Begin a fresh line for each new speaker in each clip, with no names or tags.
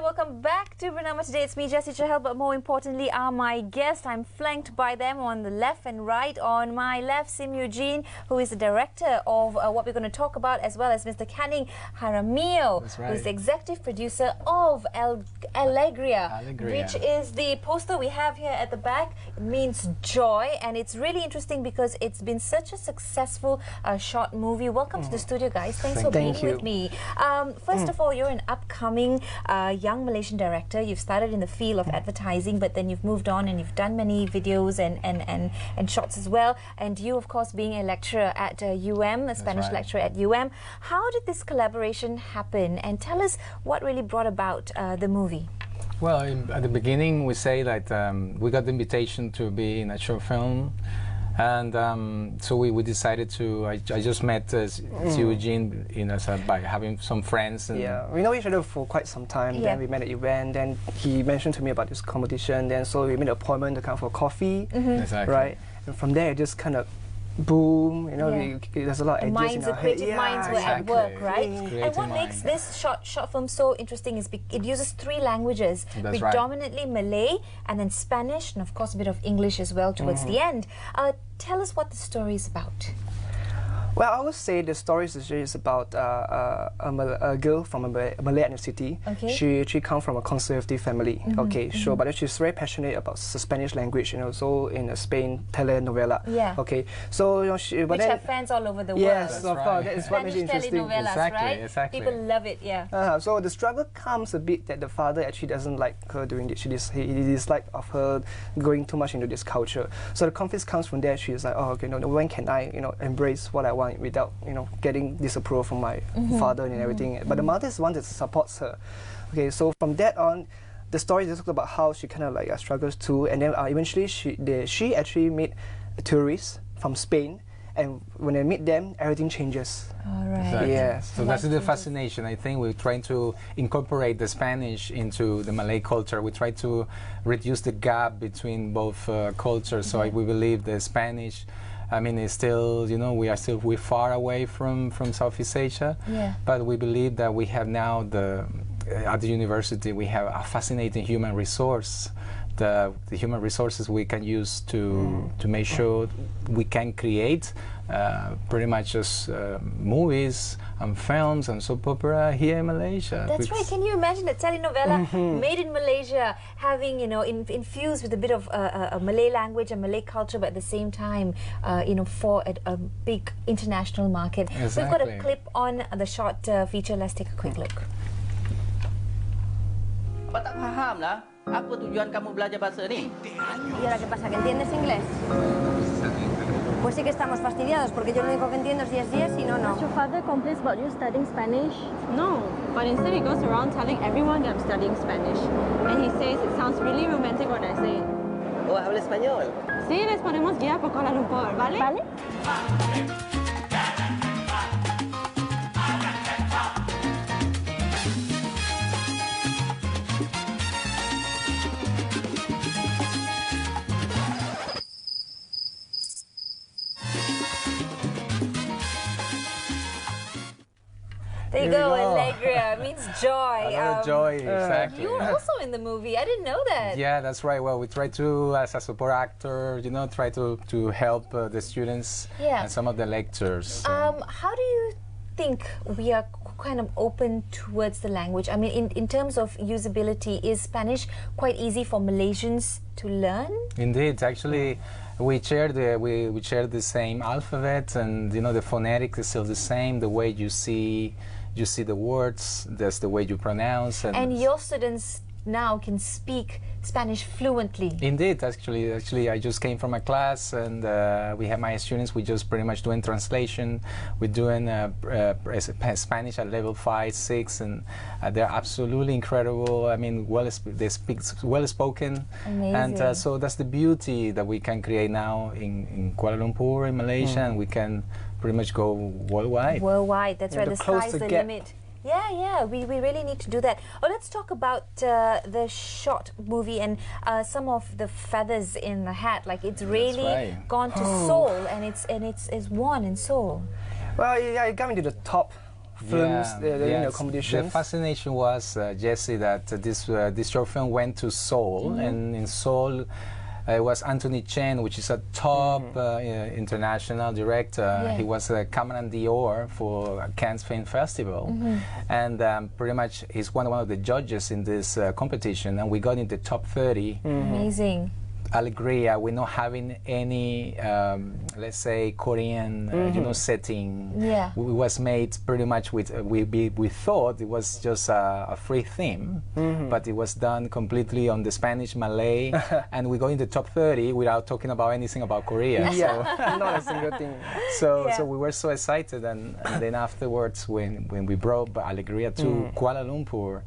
welcome back to Bernama Today. It's me, Jessie Chahal, but more importantly are my guests. I'm flanked by them on the left and right. On my left, Sim Eugene, who is the director of what we're going to talk about, as well as Mr. Canning Jaramillo, who is the executive producer of Alegria, which is the poster we have here at the back. It means joy, and it's really interesting because it's been such a successful short movie. Welcome to the studio, guys. Thanks for being with me. First of all, you're an upcoming young Malaysian director. You've started in the field of advertising, but then you've moved on and you've done many videos and shots as well. And you, of course, being a lecturer at UM, a Spanish lecturer at UM. How did this collaboration happen? And tell us what really brought about the movie.
Well, at the beginning, we say that we got the invitation to be in a short film. And so we decided to. I just met Eugene by having some friends. And
yeah, we know each other for quite some time. Then we met at event. Then he mentioned to me about this competition. Then so we made an appointment to come for coffee.
Exactly.
Right. And from there, it just kind of boom. You know, there's a lot of ideas in our head.
Creative minds were at work, right? And what makes this short film so interesting is it uses 3 languages, predominantly Malay, and then Spanish, and of course a bit of English as well towards the end. Tell us what the story is about.
Well, I would say the story is about a girl from a Malay ethnicity. She comes from a conservative family. But she's very passionate about the Spanish language, and also in a Spain telenovela. So
which have fans all over the world.
Yes, of course. That is what makes it interesting.
Exactly. People love it.
So the struggle comes a bit that the father actually doesn't like her doing it. He dislikes of her going too much into this culture. So the conflict comes from there. She's like, oh, okay, no, when can I, embrace what I want without getting disapproval from my father and everything. But the mother is one that supports her. So from that on, the story is about how she kind of like struggles too, and then eventually she actually meet tourists from Spain, and when they meet them, everything changes.
All right.
Exactly.
Yes.
So that's the fascination. I think we're trying to incorporate the Spanish into the Malay culture. We try to reduce the gap between both cultures. So we believe the Spanish, I mean, it's still, we're far away from Southeast Asia, but we believe that we have now at the university, we have a fascinating human resource. The human resources we can use to make sure we can create pretty much just movies and films and soap opera here in Malaysia.
That's right. Can you imagine a telenovela made in Malaysia, having infused with a bit of a Malay language and Malay culture, but at the same time, for a big international market. We've got a clip on the short feature. Let's take a quick look.
Apa tak faham lah? Apa tujuan kamu belajar bahasa ni?
¿Y ahora qué pasa? ¿Que entiendes inglés? Pues sí que estamos fastidiados, porque yo lo único que entiendo es yes, y no.
Does your father complains about you studying Spanish? No, but instead he goes around telling everyone that I'm studying Spanish. And he says it sounds really romantic when I say it.
Oh, habla español.
Sí, les ponemos guía por Kuala Lumpur, ¿vale? ¿Vale?
There you go, Alegria means joy.
Joy, exactly.
You were also in the movie. I didn't know that.
Yeah, that's right. Well, we try to, as a support actor, try to help the students and some of the lectures.
How do you think we are kind of open towards the language? I mean, in terms of usability, is Spanish quite easy for Malaysians to learn?
Indeed, actually. We share the same alphabet, and the phonetic is still the same. The way you see the words, that's the way you pronounce.
And your students now can speak Spanish fluently.
Indeed, actually, I just came from a class, and we have my students. We just pretty much doing translation. We're doing Spanish at level 5, 6, and they're absolutely incredible. I mean, they speak well spoken.
Amazing.
And so that's the beauty that we can create now in Kuala Lumpur, in Malaysia, and we can pretty much go worldwide.
Worldwide, that's right. The sky's the limit. Yeah, we really need to do that. Oh, let's talk about the short movie and some of the feathers in the hat. Like, it's really gone to Seoul, and it's worn in Seoul.
Well, yeah, it got me to the top films,
yes.
competitions.
The fascination was, Jesse, that this short film went to Seoul, and in Seoul it was Anthony Chen, which is a top international director. He was a Cameron Dior for Cannes Film Festival, and pretty much he's one of the judges in this competition, and we got in the top 30.
Amazing.
Alegria, we're not having any, let's say, Korean, setting.
Yeah.
It was made pretty much with, we thought it was just a free theme, but it was done completely on the Spanish, Malay, and we go in the top 30 without talking about anything about Korea.
Yeah, not a single thing.
So we were so excited, and then afterwards, when we brought Alegria to Kuala Lumpur,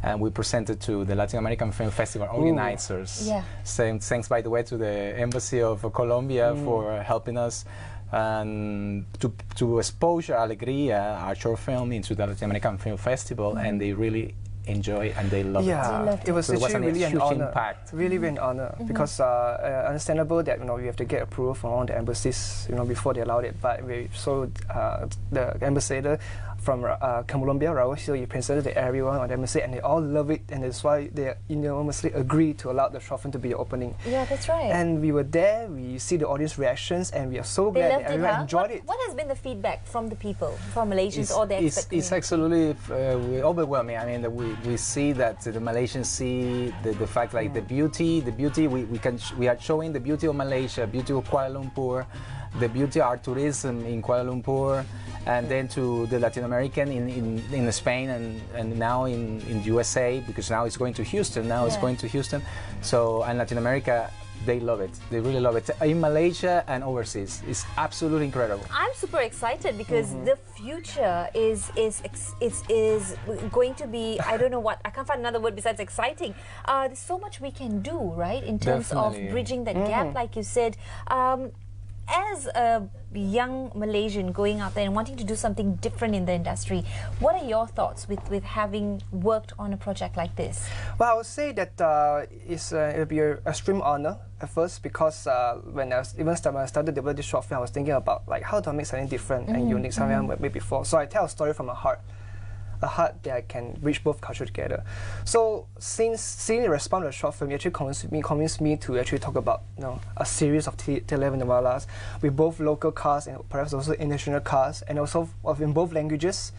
and we presented to the Latin American Film Festival organizers. Thanks, by the way, to the Embassy of Colombia for helping us and to expose Alegria, our short film, into the Latin American Film Festival, and they really enjoy and they love it.
It was
so
actually really an honor.
Impact.
Really an honor because understandable that you have to get approval from all the embassies before they allowed it. But the ambassador from Colombia, Raul, he presented to everyone on the embassy, and they all love it, and that's why they enormously agreed to allow the short film to be the opening.
Yeah, that's right.
And we were there. We see the audience reactions, and we are so glad that everyone enjoyed it.
What has been the feedback from the people, from Malaysians, or the expectations?
It's absolutely overwhelming. I mean, we see that the Malaysians see the fact, like the beauty. We are showing the beauty of Malaysia, beauty of Kuala Lumpur, the beauty of our tourism in Kuala Lumpur, and then to the Latin American in Spain and now in USA, because now it's going to Houston. So in Latin America, they love it. They really love it. In Malaysia and overseas, it's absolutely incredible.
I'm super excited because the future is going to be, I don't know what, I can't find another word besides exciting. There's so much we can do, right, in terms of bridging that gap, like you said. As a young Malaysian going out there and wanting to do something different in the industry, what are your thoughts with having worked on a project like this?
Well, I would say that it'll be an extreme honor at first, because when I started developing this short film, I was thinking about how do I make something different and unique, something I haven't made before. So I tell a story from my heart. A heart that can reach both cultures together. So since seeing the response to the short film, it actually convinced me to actually talk about a series of telenovelas with both local cast and perhaps also international cast, and also in both languages,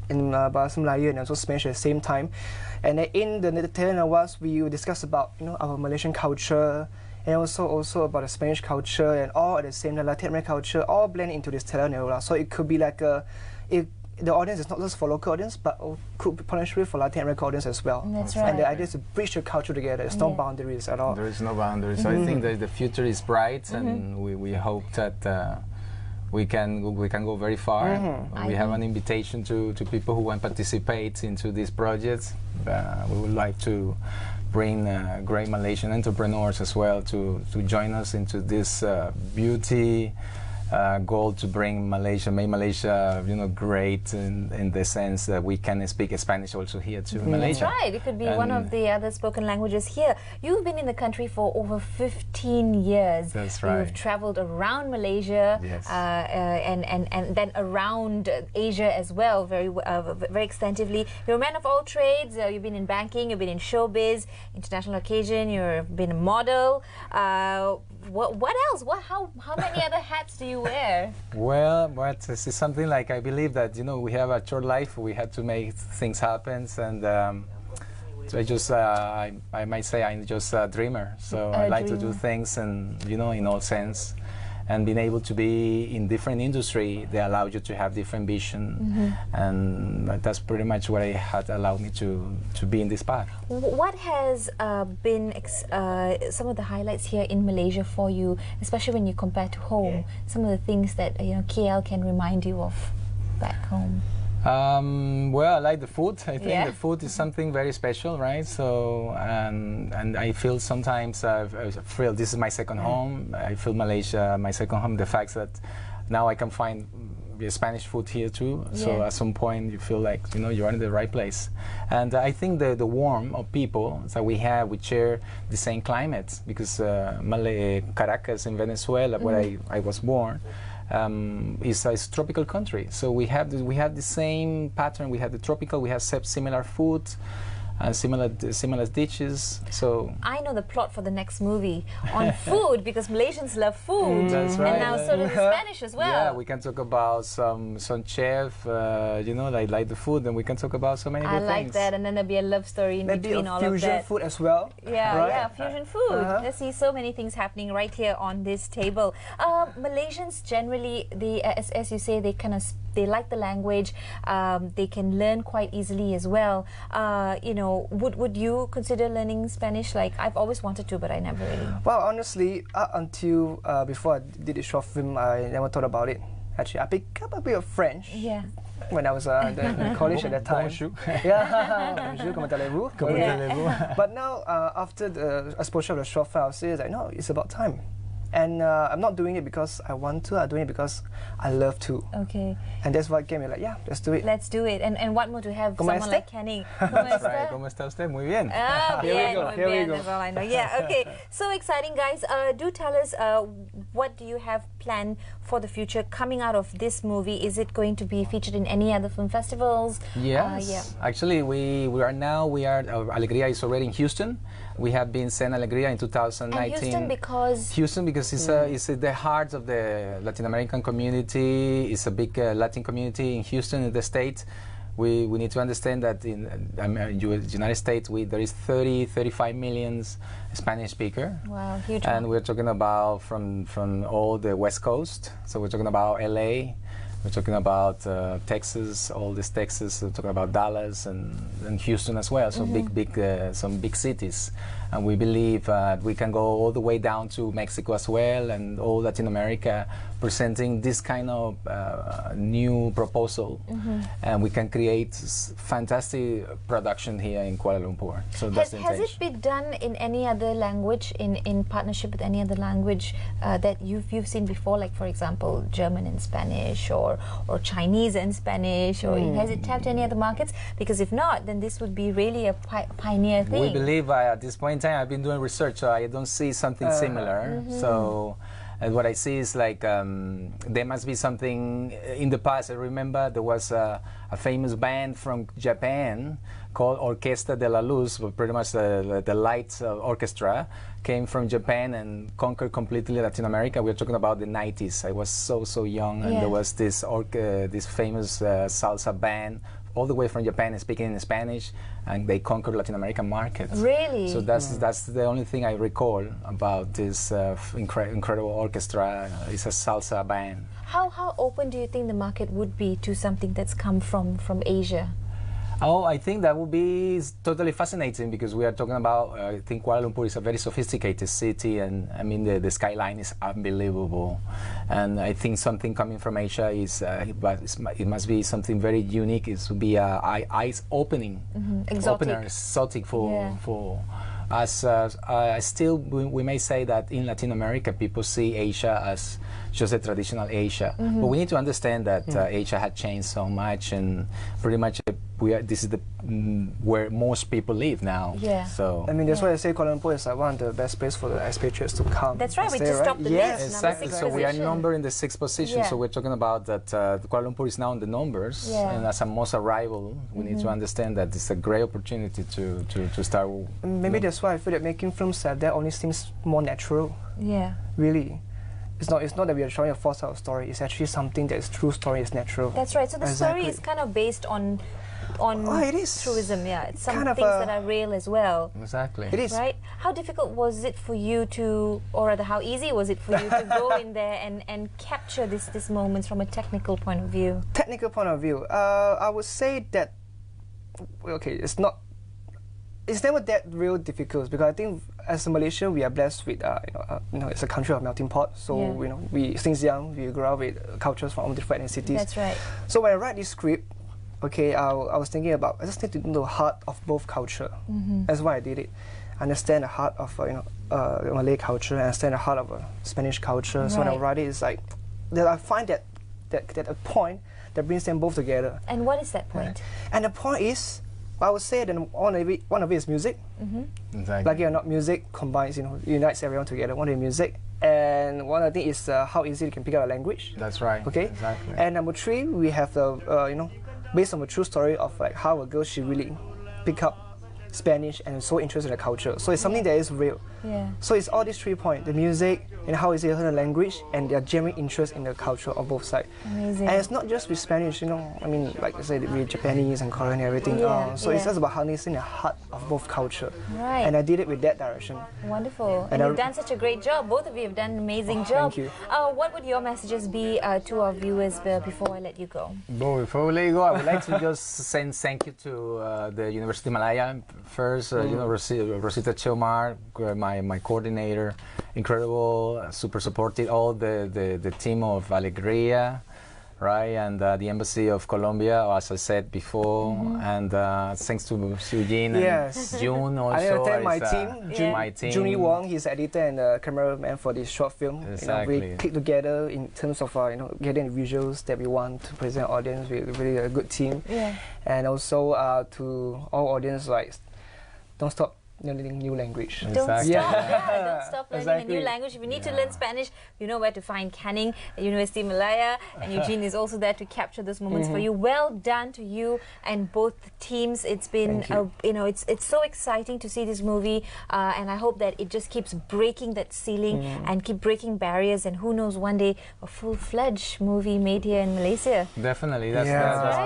in Bahasa Melayu and also Spanish at the same time. And in the telenovelas, we will discuss about our Malaysian culture, and also about the Spanish culture, and all at the same time, Latin American culture, all blend into this telenovela. So it could be like the audience is not just for local audience, but could be potentially for Latin American audience as well.
That's right.
And the idea is to bridge the culture together. There's no boundaries at all.
There is no boundaries. So I think that the future is bright, and we hope that we can go very far. We have an invitation to people who want to participate into this project. We would like to bring great Malaysian entrepreneurs as well to join us into this beauty goal to bring Malaysia, make Malaysia, great in the sense that we can speak Spanish also here too in Malaysia.
That's right. It could be one of the other spoken languages here. You've been in the country for over 15 years.
That's right.
You've traveled around Malaysia, and then around Asia as well, very extensively. You're a man of all trades. You've been in banking, you've been in showbiz, international occasion. You've been a model. What else? How many other hats do you wear?
Well, it's something like, I believe that we have a short life. We have to make things happen, and I might say I'm just a dreamer. So I like to do things, and in all sense, and being able to be in different industry, they allow you to have different vision, and that's pretty much what had allowed me to be in this path.
What has been some of the highlights here in Malaysia for you, especially when you compare to home? Some of the things that KL can remind you of back home.
Well, I like the food. I think the food is something very special, right? So, and I feel sometimes I feel this is my second home. I feel Malaysia my second home. The fact that now I can find Spanish food here too. So at some point you feel like you're in the right place. And I think the warmth of people that we share the same climate, because Caracas in Venezuela, where I was born, is a tropical country. So we have the same pattern. We have the tropical. We have similar food. Similar dishes. So
I know the plot for the next movie on food because Malaysians love food.
That's right.
And now so do the Spanish as well.
Yeah, we can talk about some chef, you know, like the food, and we can talk about so many good things.
I like that, and then there'll be a love story in between all of that.
Maybe fusion food as well.
Yeah,
right?
yeah, fusion food. Let's see so many things happening right here on this table. Malaysians generally, they, as you say, they like the language. They can learn quite easily as well. You know, would you consider learning Spanish? Like, I've always wanted to, but I never really.
Well, honestly, until before I did the short film, I never thought about it. Actually, I picked up a bit of French.
Yeah.
When I was in college at that time.
Bonjour.
Yeah, bonjour, comment allez-vous?
Comment allez-vous?
But now, after the exposure of the short film, I was like, no, it's about time. And I'm not doing it because I want to, I'm doing it because I love to.
Okay.
And that's what gave me like, yeah, let's do it.
Let's do it. And what more to have
¿Cómo
someone
está?
like Kenny?
That's right. ¿Cómo está usted? Muy bien.
Ah,
Here we
bien,
go,
muy
here we
bien.
go.
That's all I know. Yeah, okay. So exciting, guys. Do tell us, what do you have planned for the future coming out of this movie? Is it going to be featured in any other film festivals?
Yes.
Yeah.
Actually, Alegria is already in Houston. We have been sent Alegria in 2019.
And Houston because?
Houston because it's the heart of the Latin American community. It's a big Latin community in Houston, in the States. We need to understand that in United States there is 35 million Spanish speaker.
Wow, huge.
And we're talking about from all the West Coast. So we're talking about LA. We're talking about Texas, all this Texas. We're talking about Dallas and Houston as well. So some big cities, and we believe we can go all the way down to Mexico as well, and all Latin America, presenting this kind of new proposal, and we can create fantastic production here in Kuala Lumpur. So that's the intention.
Has it been done in any other language, in partnership with any other language that you've seen before, like for example German and Spanish, or Chinese and Spanish, or has it tapped any other markets? Because if not, then this would be really a pioneer thing.
We believe at this point in time, I've been doing research, so I don't see something similar. So what I see is like there must be something in the past. I remember there was a famous band from Japan called Orquesta de la Luz, but pretty much the light orchestra, came from Japan and conquered completely Latin America. We're talking about the 90s. I was so young, and there was this famous salsa band all the way from Japan, speaking in Spanish, and they conquered Latin American markets.
Really?
So that's the only thing I recall about this incredible orchestra. It's a salsa band.
How open do you think the market would be to something that's come from Asia?
Oh, I think that would be totally fascinating, because we are talking about, I think Kuala Lumpur is a very sophisticated city, and I mean the skyline is unbelievable. And I think something coming from Asia is, it must be something very unique. It would be eyes opening, exotic for us. Still, we may say that in Latin America, people see Asia as just a traditional Asia. But we need to understand that Asia had changed so much, and pretty much this is where most people live now.
Yeah.
So
I mean, that's why I say Kuala Lumpur is like one of the best places for the expatriates to come.
That's right. We
stay,
just topped the list.
Exactly. So we are numbered in the 6th position.
Yeah.
So we're talking about that Kuala Lumpur is now in the numbers, and as a most arrival, we need to understand that it's a great opportunity to start.
Maybe that's why I feel that making films like that only seems more natural.
Yeah.
Really. It's not that we are showing a forced out story. It's actually something that is true story, is natural.
That's right. So the story is kind of based on
it is.
truism. Yeah, it's some
kind of
things that are real as well.
Exactly.
It is.
Right? How difficult was it for you to, or rather how easy was it for you to go in there and capture these moments from a technical point of view?
Technical point of view, I would say that, okay, it's never that real difficult, because I think as a Malaysian we are blessed with it's a country of melting pot. So we since young we grow up with cultures from different ethnicities.
That's right.
So when I write this script, okay, I was thinking about, I just need to know the heart of both culture. That's why I did it. Understand the heart of Malay culture, understand the heart of Spanish culture.
Right.
So when I write it, it's like that I find that a point that brings them both together.
And what is that point?
And the point is, I would say that one of it is music.
Exactly.
Like not music combines, unites everyone together. One of it is music, And one other thing is how easy you can pick up a language.
That's right.
Okay.
Exactly.
And number 3, we have the based on a true story of like how a girl she really pick up Spanish and so interested in the culture. So it's something that is real.
Yeah.
So it's all these 3 points: the music and how easy to learn the language, and their genuine interest in the culture of both sides.
Amazing.
And it's not just with Spanish, I mean, like I said, with Japanese and Korean and everything.
Yeah,
So it's
yeah.
just about harnessing the heart of both culture.
Right.
And I did it with that direction.
Wonderful.
And
And you've done such a great job. Both of you have done an amazing job.
thank you.
What would your messages be to our viewers before I let you go?
Well, before we let you go, I would like to just send thank you to the University of Malaya first. Rosita Chomar, my coordinator, incredible, super supported. All the team of Alegria, right, and the Embassy of Colombia, as I said before, and thanks to Eugene
Yes.
and June also.
I thank my
is,
team,
my team.
Junie Wong, he's the editor and cameraman for this short film.
Exactly.
We clicked together in terms of getting the visuals that we want to present audience. We're really a good team.
Yeah.
And also to all audience, like, don't stop learning new language.
Don't stop,
Exactly.
don't stop learning a
Exactly.
new language. If you need to learn Spanish, you know where to find Canning at University of Malaya, and Eugene is also there to capture those moments for you. Well done to you and both teams. It's been, it's so exciting to see this movie, and I hope that it just keeps breaking that ceiling and keep breaking barriers, and who knows, one day a full-fledged movie made here in Malaysia.
Definitely, that's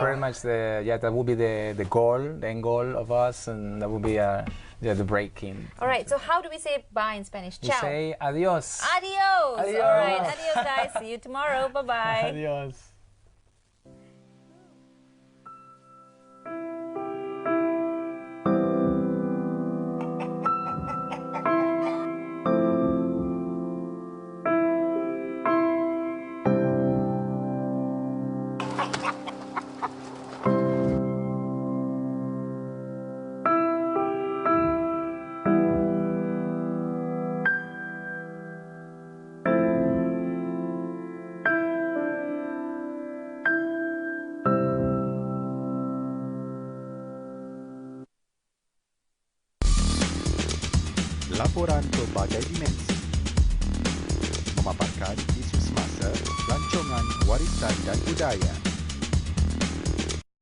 pretty much that will be the goal, the end goal of us, and that will be the breaking.
All right, so how do we say bye in Spanish?
We
Ciao.
say adios.
Adios.
Adios.
All right, adios, guys. See you tomorrow. Bye-bye.
Adios.
Laporan berbagai dimensi memaparkan isu semasa, rancangan warisan dan budaya.